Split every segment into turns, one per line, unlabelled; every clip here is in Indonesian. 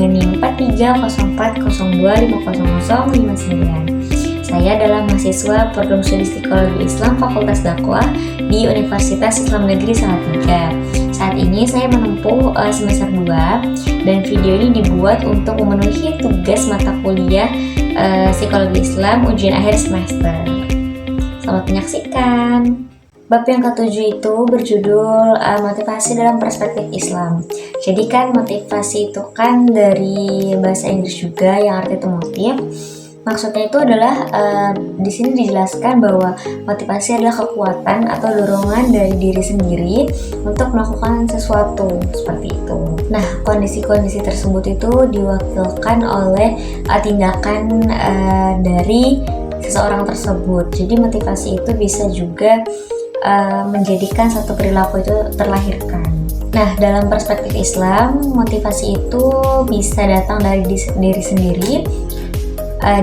NIM 430402500509. Saya adalah mahasiswa Program Studi Psikologi Islam Fakultas Dakwah di Universitas Islam Negeri Salatiga. Saat ini saya menempuh semester 2 dan video ini dibuat untuk memenuhi tugas mata kuliah Psikologi Islam ujian akhir semester. Selamat menyaksikan. Bab yang ke-7 itu berjudul motivasi dalam perspektif Islam. Jadi kan motivasi itu kan dari bahasa Inggris juga yang arti itu motif. Maksudnya itu adalah di sini dijelaskan bahwa motivasi adalah kekuatan atau dorongan dari diri sendiri untuk melakukan sesuatu seperti itu. Nah, kondisi-kondisi tersebut itu diwakilkan oleh tindakan dari seseorang tersebut. Jadi motivasi itu bisa juga menjadikan satu perilaku itu terlahirkan. Nah, dalam perspektif Islam, motivasi itu bisa datang dari diri sendiri.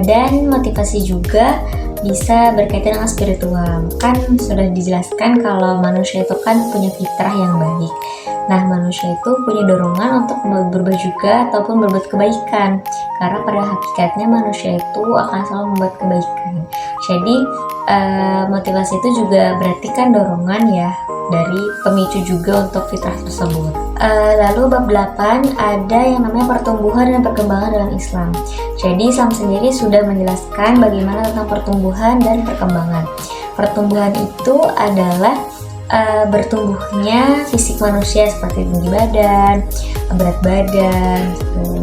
Dan motivasi juga bisa berkaitan dengan spiritual. Kan sudah dijelaskan kalau manusia itu kan punya fitrah yang baik. Nah, manusia itu punya dorongan untuk berubah juga ataupun berbuat kebaikan. Karena pada hakikatnya manusia itu akan selalu membuat kebaikan. Jadi motivasi itu juga berarti kan dorongan ya dari pemicu juga untuk fitrah tersebut. Lalu bab 8 ada yang namanya pertumbuhan dan perkembangan dalam Islam. Jadi Islam sendiri sudah menjelaskan bagaimana tentang pertumbuhan dan perkembangan. Pertumbuhan itu adalah bertumbuhnya fisik manusia seperti tinggi badan, berat badan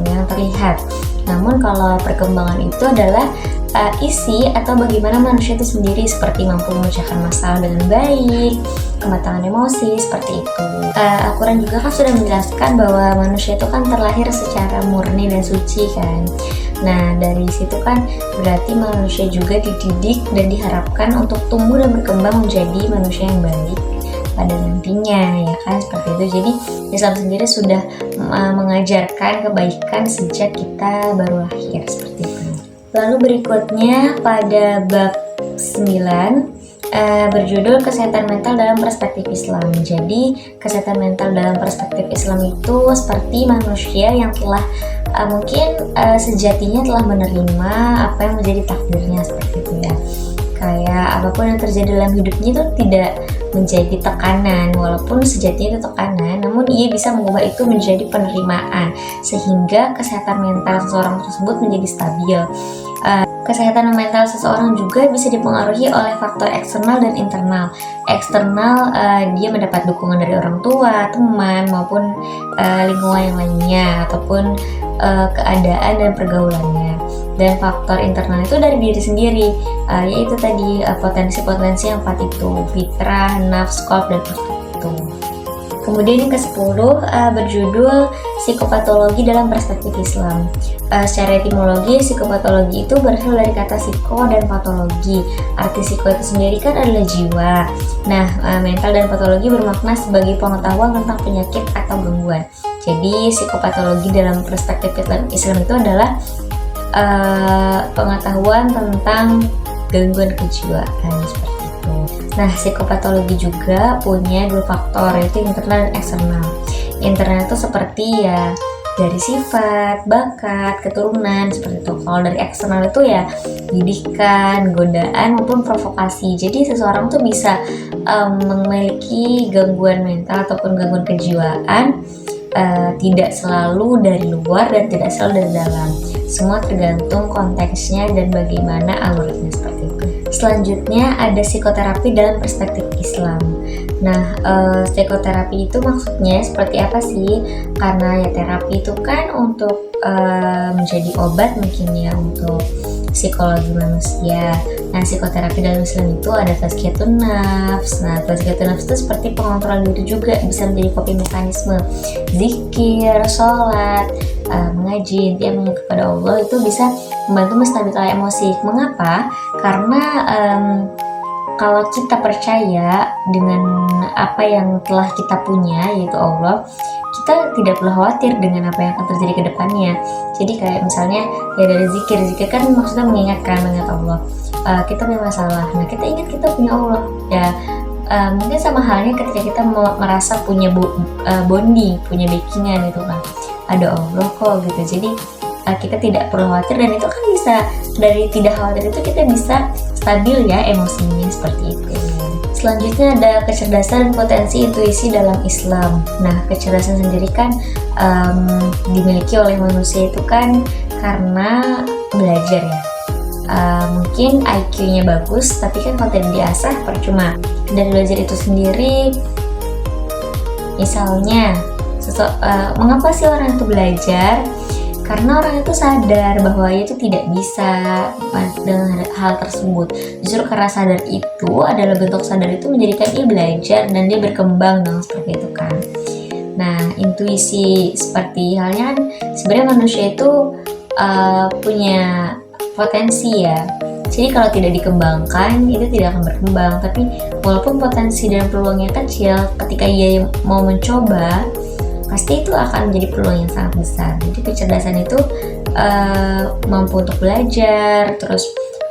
yang terlihat. Namun kalau perkembangan itu adalah isi atau bagaimana manusia itu sendiri, seperti mampu memecahkan masalah dengan baik, kematangan emosi, seperti itu. Al-Quran juga kan sudah menjelaskan bahwa manusia itu kan terlahir secara murni dan suci kan. Nah, dari situ kan berarti manusia juga dididik dan diharapkan untuk tumbuh dan berkembang menjadi manusia yang baik pada nantinya, ya kan, seperti itu. Jadi Islam sendiri sudah mengajarkan kebaikan sejak kita baru lahir, seperti itu. Lalu berikutnya pada bab 9 berjudul kesehatan mental dalam perspektif Islam. Jadi kesehatan mental dalam perspektif Islam itu seperti manusia yang telah mungkin sejatinya telah menerima apa yang menjadi takdirnya, seperti itu ya. Kayak apapun yang terjadi dalam hidupnya itu tidak menjadi tekanan, walaupun sejatinya itu tekanan, namun ia bisa mengubah itu menjadi penerimaan sehingga kesehatan mental seseorang tersebut menjadi stabil. Kesehatan mental seseorang juga bisa dipengaruhi oleh faktor eksternal dan internal. Eksternal, dia mendapat dukungan dari orang tua, teman, maupun lingkungan yang lainnya, ataupun keadaan dan pergaulannya. Dan faktor internal itu dari diri sendiri, yaitu tadi potensi-potensi yang 4 itu, fitrah, nafs, qalb, dan itu. Kemudian yang ke-10 berjudul psikopatologi dalam perspektif Islam. Secara etimologi, psikopatologi itu berasal dari kata psiko dan patologi. Arti psiko itu sendiri kan adalah jiwa. Nah, mental dan patologi bermakna sebagai pengetahuan tentang penyakit atau gangguan. Jadi psikopatologi dalam perspektif Islam itu adalah pengetahuan tentang gangguan kejiwaan, seperti itu. Nah, psikopatologi juga punya 2 faktor, yaitu internal dan eksternal. Internal itu seperti ya dari sifat, bakat, keturunan, seperti itu. Kalau dari eksternal itu ya didikan, godaan, maupun provokasi. Jadi seseorang tuh bisa memiliki gangguan mental ataupun gangguan kejiwaan tidak selalu dari luar dan tidak selalu dari dalam. Semua tergantung konteksnya dan bagaimana alurnya, seperti itu. Selanjutnya ada psikoterapi dalam perspektif Islam. Nah, psikoterapi itu maksudnya seperti apa sih? Karena ya terapi itu kan untuk menjadi obat mungkin ya untuk psikologi manusia. Nah, psikoterapi dalam Islam itu ada tazkiyatun nafs. Nah, tazkiyatun nafs itu seperti pengontrol diri juga, bisa menjadi coping mekanisme. Zikir, sholat, mengaji, intinya kepada Allah itu bisa membantu menstabilkan emosi. Mengapa? Karena kalau kita percaya dengan apa yang telah kita punya, yaitu Allah, kita tidak perlu khawatir dengan apa yang akan terjadi ke depannya. Jadi kayak misalnya ya dari zikir kan maksudnya mengingat Allah. Kita punya masalah, nah kita ingat kita punya Allah ya. mungkin sama halnya ketika kita merasa punya bonding, punya backingan gitu kan, ada Allah kok gitu. Jadi kita tidak perlu khawatir, dan itu kan bisa dari tidak khawatir itu kita bisa stabil ya emosinya, seperti itu. Selanjutnya ada kecerdasan dan potensi intuisi dalam Islam. Nah, kecerdasan sendiri kan dimiliki oleh manusia itu kan karena belajar ya. Mungkin IQ-nya bagus, tapi kan kalau tidak diasah percuma. Dan belajar itu sendiri, misalnya mengapa sih orang itu belajar? Karena orang itu sadar bahwa ia itu tidak bisa dengan hal tersebut. Justru karena sadar itu adalah bentuk sadar itu menjadikan ia belajar dan dia berkembang dong, seperti itu kan. Nah, intuisi seperti halnya kan sebenarnya manusia itu punya potensi ya. Jadi kalau tidak dikembangkan itu tidak akan berkembang. Tapi walaupun potensi dan peluangnya kecil, ketika ia mau mencoba, pasti itu akan menjadi peluang yang sangat besar. Jadi kecerdasan itu mampu untuk belajar, terus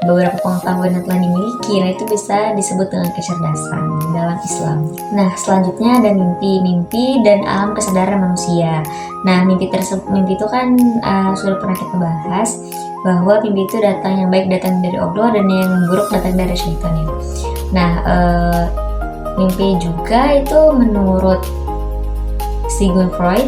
beberapa pengetahuan yang telah dimiliki, nah itu bisa disebut dengan kecerdasan dalam Islam. Nah, selanjutnya ada mimpi dan alam kesadaran manusia. Nah, mimpi itu kan sudah pernah kita bahas, bahwa mimpi itu yang baik datang dari Allah dan yang buruk datang dari syaitan ya. Nah, mimpi juga itu menurut Sigmund Freud,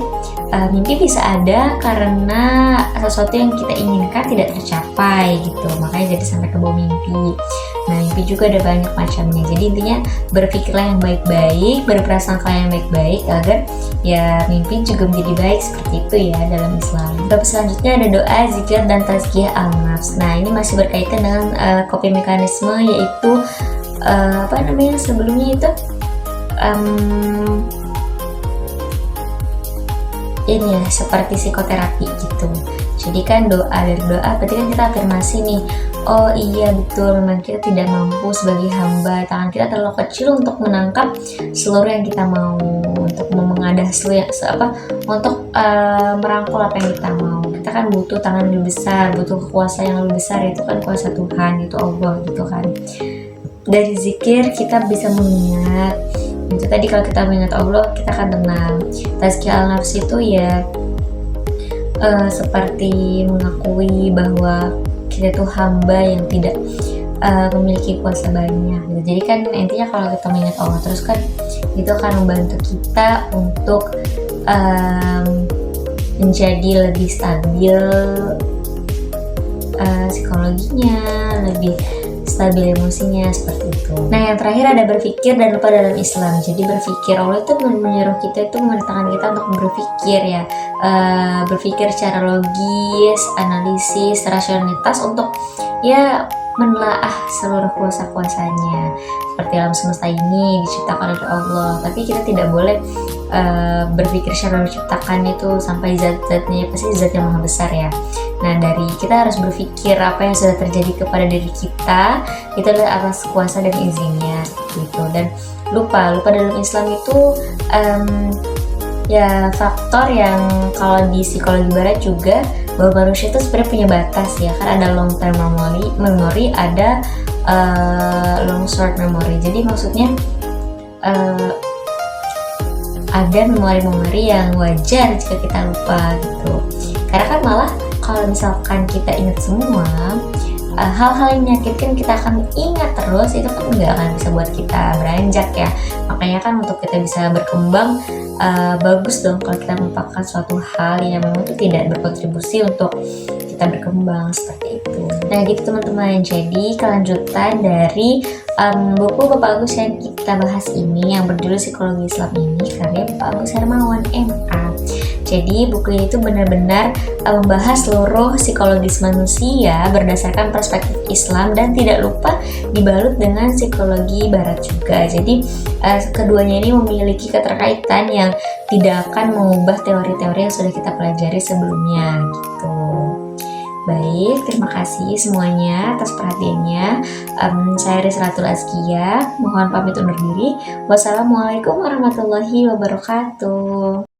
mimpi bisa ada karena sesuatu yang kita inginkan tidak tercapai gitu, makanya jadi sampai ke bawah mimpi. Nah, mimpi juga ada banyak macamnya. Jadi intinya berpikirlah yang baik-baik, berprasangka yang baik-baik agar ya mimpi juga menjadi baik, seperti itu ya dalam Islam. Bab selanjutnya ada doa, zikir, dan tazkiyah al-nafs. Nah, ini masih berkaitan dengan coping mekanisme, yaitu sebelumnya itu ini ya, seperti psikoterapi gitu. Jadi kan dari doa berarti kan kita afirmasi nih, oh iya betul, memang kita tidak mampu sebagai hamba, tangan kita terlalu kecil untuk menangkap seluruh yang kita mau, untuk mengadah untuk merangkul apa yang kita mau. Kita kan butuh tangan lebih besar, butuh kuasa yang lebih besar, yaitu kan kuasa Tuhan, itu Allah gitu kan. Dari zikir kita bisa mengingat, itu tadi kalau kita mengingat Allah kita akan tenang. Tazkiyah al-nafs itu ya seperti mengakui bahwa kita tuh hamba yang tidak memiliki kuasa banyak gitu. Jadi kan intinya kalau kita mengingat Allah terus kan itu akan membantu kita untuk menjadi lebih stabil psikologinya, lebih stabil emosinya, seperti itu. Nah, yang terakhir ada berpikir dan lupa dalam Islam. Jadi berpikir, Allah itu menyuruh kita itu memerintahkan kita untuk berpikir ya, berpikir secara logis, analisis, rasionalitas untuk ya menelaah seluruh kuasa-kuasanya. Seperti alam semesta ini diciptakan oleh Allah, tapi kita tidak boleh berpikir secara diciptakan itu sampai zat-zatnya, pasti zat yang maha besar ya. Nah, dari kita harus berpikir apa yang sudah terjadi kepada diri kita, itu adalah atas kuasa dan izinnya, seperti itu. Dan lupa dalam Islam itu ya faktor yang kalau di psikologi barat juga, bahwa manusia itu sebenarnya punya batas ya, kan ada long term memory, ada long short memory. Jadi maksudnya ada memori-memori yang wajar jika kita lupa gitu. Karena kan malah kalau misalkan kita ingat semua hal-hal yang menyakitkan, kita akan ingat terus, itu kan nggak akan bisa buat kita beranjak ya. Makanya kan untuk kita bisa berkembang, bagus dong kalau kita melupakan suatu hal yang memang itu tidak berkontribusi untuk kita berkembang, seperti itu. Nah gitu teman-teman, jadi kelanjutan dari buku Bapak Agus yang kita bahas ini yang berjudul Psikologi Islam ini, karya Bapak Agus Hermawan MA. Jadi buku ini itu benar-benar membahas seluruh psikologis manusia berdasarkan perspektif Islam dan tidak lupa dibalut dengan psikologi barat juga. Jadi keduanya ini memiliki keterkaitan yang tidak akan mengubah teori-teori yang sudah kita pelajari sebelumnya gitu. Baik, terima kasih semuanya atas perhatiannya. Saya Risratul Azkia, mohon pamit undur diri. Wassalamualaikum warahmatullahi wabarakatuh.